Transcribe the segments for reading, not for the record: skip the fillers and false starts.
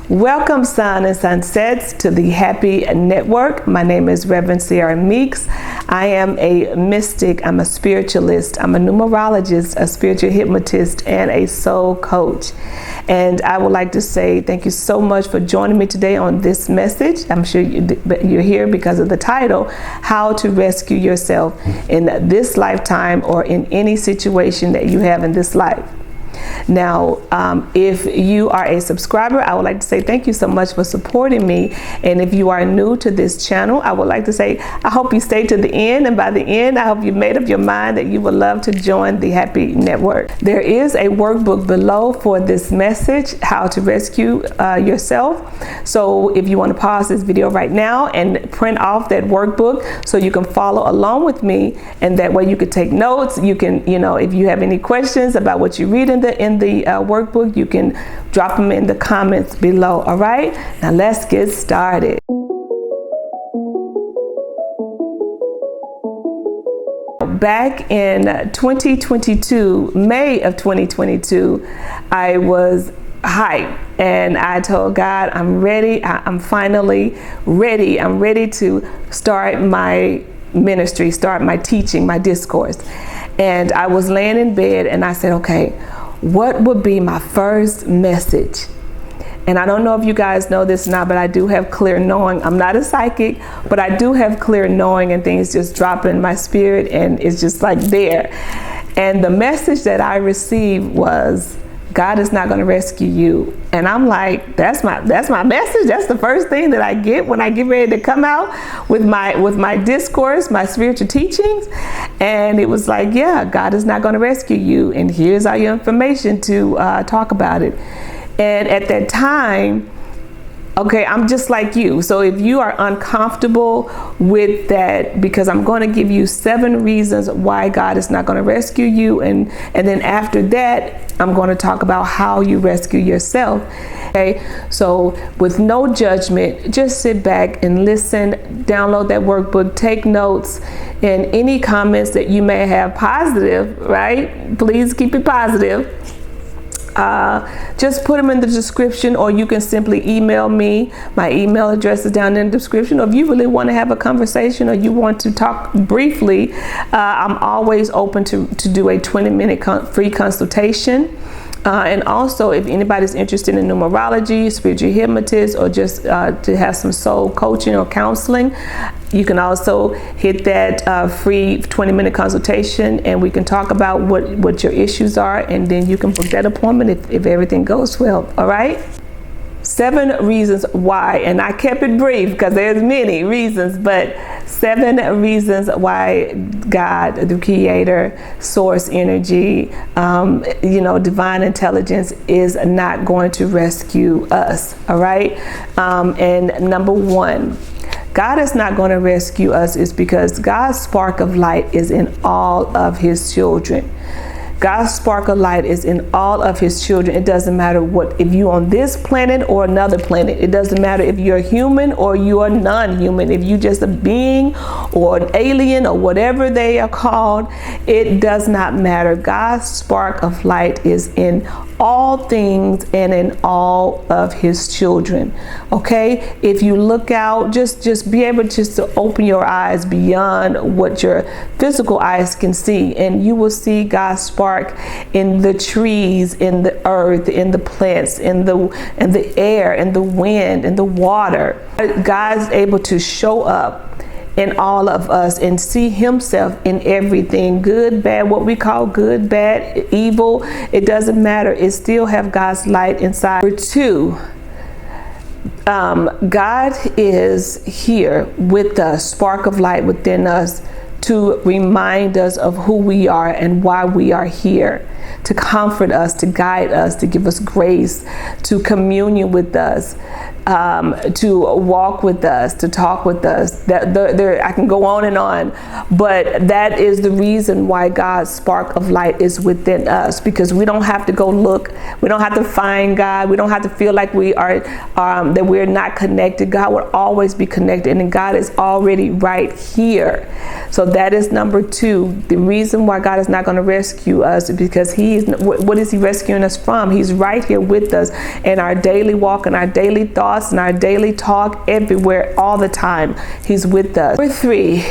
Welcome, sun and sunsets, to the Happy Network. My name is Reverend Sierra Meeks. I am a mystic, I'm a spiritualist, I'm a numerologist, a spiritual hypnotist, and a soul coach. And I would like to say thank you so much for joining me today on this message. I'm sure you're here because of the title, How to Rescue Yourself in This Lifetime or in any situation that you have in this life. Now, if you are a subscriber, I would like to say thank you so much for supporting me. And if you are new to this channel, I would like to say I hope you stay to the end. And by the end, I hope you made up your mind that you would love to join the Happy Network. There is a workbook below for this message, How to Rescue Yourself. So if you want to pause this video right now and print off that workbook so you can follow along with me, and that way you can take notes. You can, if you have any questions about what you read in the workbook, you can drop them in the comments below. All right, now let's get started. Back in 2022, May of 2022, I was hyped and I told God, I'm ready. I'm finally ready. I'm ready to start my ministry, start my teaching, my discourse. And I was laying in bed and I said, okay, what would be my first message? And I don't know if you guys know this or not, but I do have clear knowing. I'm not a psychic, but I do have clear knowing, and things just drop in my spirit and it's just like there. And the message that I received was, God is not going to rescue you. And I'm like, that's my message. That's the first thing that I get when I get ready to come out with my discourse, my spiritual teachings. And it was like, yeah, God is not going to rescue you. And here's all your information to talk about it. And at that time, okay, I'm just like you. So if you are uncomfortable with that, because I'm going to give you 7 reasons why God is not going to rescue you. And then after that, I'm going to talk about how you rescue yourself. Okay, so with no judgment, just sit back and listen, download that workbook, take notes, and any comments that you may have positive, right? Please keep it positive. Just put them in the description, or you can simply email me. My email address is down in the description. Or if you really want to have a conversation or you want to talk briefly, I'm always open to do a 20-minute free consultation. And also, if anybody's interested in numerology, spiritual hypnotist, or just to have some soul coaching or counseling, you can also hit that free 20-minute consultation, and we can talk about what your issues are, and then you can book that appointment if everything goes well. All right? 7 reasons why, and I kept it brief because there's many reasons, but 7 reasons why God, the creator, source energy, divine intelligence is not going to rescue us. All right. And number 1, God is not going to rescue us is because God's spark of light is in all of his children. God's spark of light is in all of his children. It doesn't matter if you're on this planet or another planet. It doesn't matter if you're human or you are non-human. If you're just a being or an alien or whatever they are called, it does not matter. God's spark of light is in all things and in all of his children. Okay, if you look out, just be able just to open your eyes beyond what your physical eyes can see, and you will see God's spark in the trees, in the earth, in the plants, in the air, in the wind, in the water. God's able to show up in all of us and see himself in everything, good, bad, what we call good, bad, evil. It doesn't matter. It still have God's light inside. Number 2, God is here with us, spark of light within us, to remind us of who we are and why we are here, to comfort us, to guide us, to give us grace, to communion with us, to walk with us, to talk with us. I can go on and on, but that is the reason why God's spark of light is within us, because we don't have to go look, we don't have to find God, we don't have to feel like we are that we're not connected. God will always be connected, and God is already right here. So that is number 2. The reason why God is not going to rescue us is because what is he rescuing us from? He's right here with us in our daily walk and our daily thoughts and our daily talk, everywhere, all the time. He's with us. Number 3,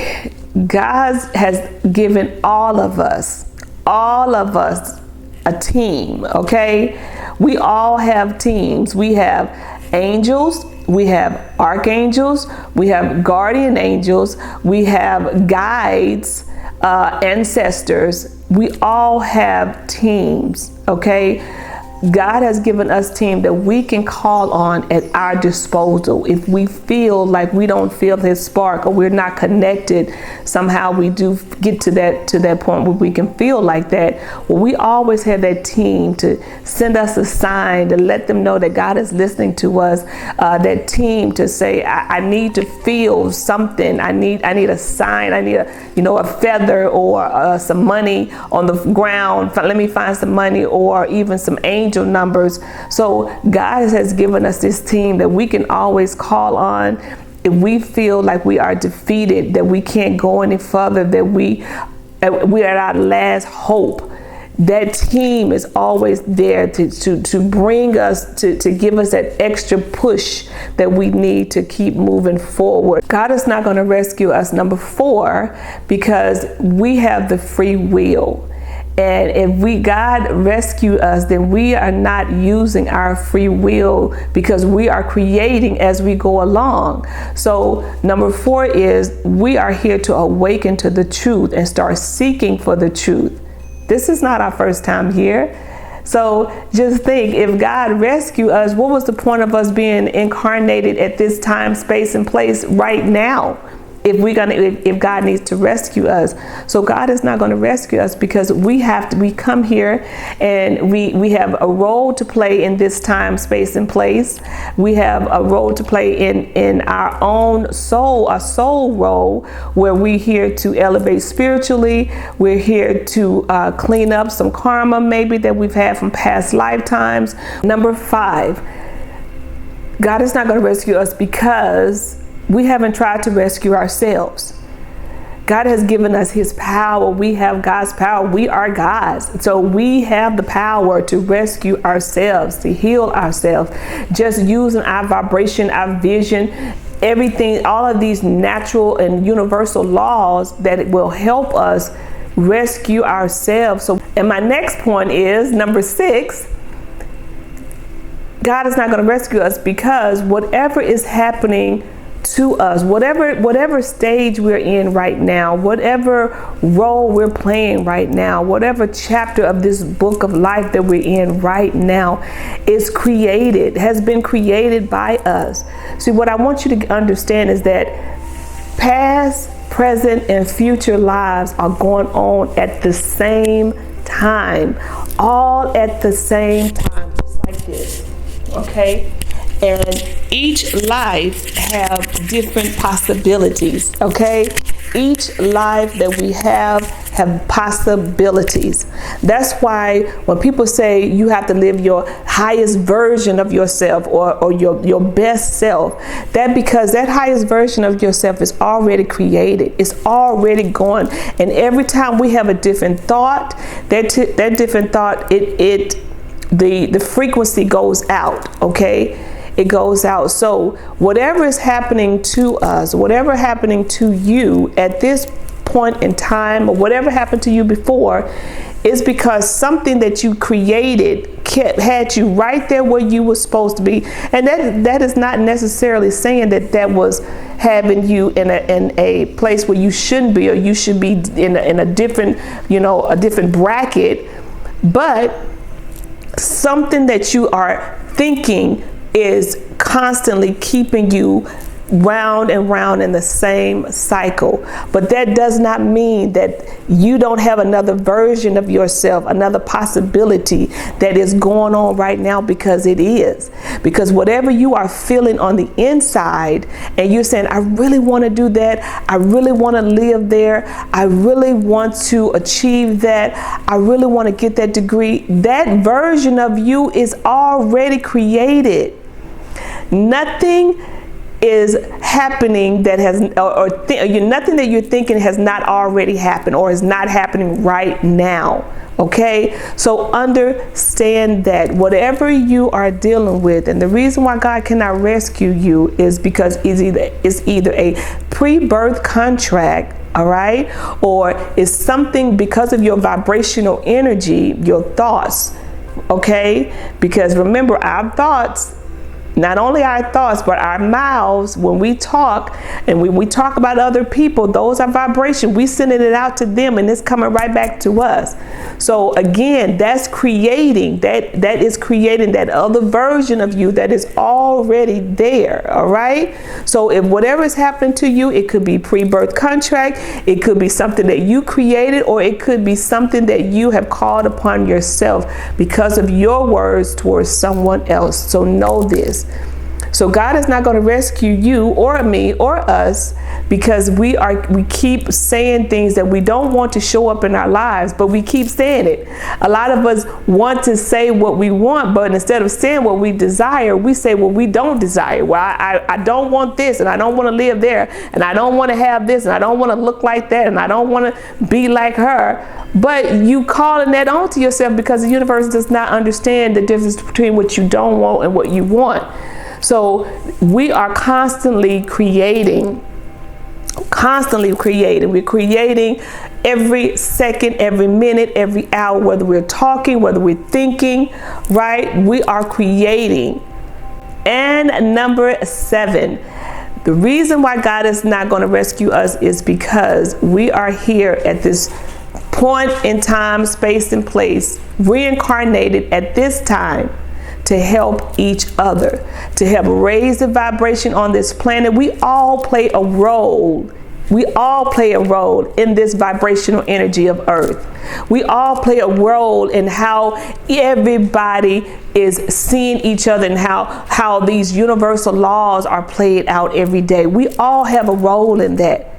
God has given all of us a team, okay? We all have teams. We have angels, we have archangels, we have guardian angels, we have guides, ancestors. We all have teams, okay? God has given us team that we can call on at our disposal. If we feel like we don't feel his spark, or we're not connected, somehow we do get to that point where we can feel like that. Well, we always have that team to send us a sign, to let them know that God is listening to us. That team to say, I need to feel something. I need a sign. I need a feather, or some money on the ground. Let me find some money, or even some angel numbers. So God has given us this team that we can always call on if we feel like we are defeated, that we can't go any further, that we are at our last hope. That team is always there to bring us, to give us that extra push that we need to keep moving forward. God is not going to rescue us, number 4, because we have the free will. And if God rescue us, then we are not using our free will, because we are creating as we go along. So number 4 is we are here to awaken to the truth and start seeking for the truth. This is not our first time here. So just think, if God rescue us, what was the point of us being incarnated at this time, space, and place right now? If God needs to rescue us. So God is not going to rescue us, because we come here and we have a role to play in this time, space, and place. We have a role to play in our own soul, a soul role, where we're here to elevate spiritually. We're here to clean up some karma maybe that we've had from past lifetimes. Number 5, God is not going to rescue us because we haven't tried to rescue ourselves. God has given us his power. We have God's power. We are God's. So we have the power to rescue ourselves, to heal ourselves, just using our vibration, our vision, everything, all of these natural and universal laws that will help us rescue ourselves. So, and my next point is number 6. God is not going to rescue us because whatever is happening to us, whatever stage we're in right now, whatever role we're playing right now, whatever chapter of this book of life that we're in right now has been created by us. See, what I want you to understand is that past, present, and future lives are going on at the same time, all at the same time, just like this, okay? And each life have different possibilities, okay? Each life that we have possibilities. That's why when people say you have to live your highest version of yourself, or your best self, because that highest version of yourself is already created. It's already gone. And every time we have a different thought, that different thought, the frequency goes out, okay? It goes out. So whatever is happening to us, whatever happening to you at this point in time, or whatever happened to you before, is because something that you created had you right there where you were supposed to be. And that is not necessarily saying that was having you in a place where you shouldn't be, or you should be in a different, a different bracket, but something that you are thinking is constantly keeping you round and round in the same cycle. But that does not mean that you don't have another version of yourself, another possibility that is going on right now, because it is. Because whatever you are feeling on the inside, and you're saying, I really want to do that, I really want to live there, I really want to achieve that, I really want to get that degree, that version of you is already created. Nothing is happening that has, nothing that you're thinking has not already happened or is not happening right now. Okay, so understand that whatever you are dealing with, and the reason why God cannot rescue you is because it's either a pre-birth contract, all right, or it's something because of your vibrational energy, your thoughts. Okay, because remember, our thoughts, not only our thoughts, but our mouths, when we talk and when we talk about other people, those are vibration. We sending it out to them and it's coming right back to us. So again, that's creating, that is creating that other version of you that is already there. All right. So if whatever is happening to you, it could be pre-birth contract, it could be something that you created, or it could be something that you have called upon yourself because of your words towards someone else. So know this. So God is not going to rescue you or me or us because we keep saying things that we don't want to show up in our lives, but we keep saying it. A lot of us want to say what we want, but instead of saying what we desire, we say what we don't desire. Well, I don't want this, and I don't want to live there, and I don't want to have this, and I don't want to look like that, and I don't want to be like her. But you calling that onto yourself because the universe does not understand the difference between what you don't want and what you want. So we are constantly creating. We're creating every second, every minute, every hour, whether we're talking, whether we're thinking, right? We are creating. And number 7, the reason why God is not going to rescue us is because we are here at this point in time, space, and place, reincarnated at this time, to help each other, to help raise the vibration on this planet. We all play a role. We all play a role in this vibrational energy of Earth. We all play a role in how everybody is seeing each other and how these universal laws are played out every day. We all have a role in that.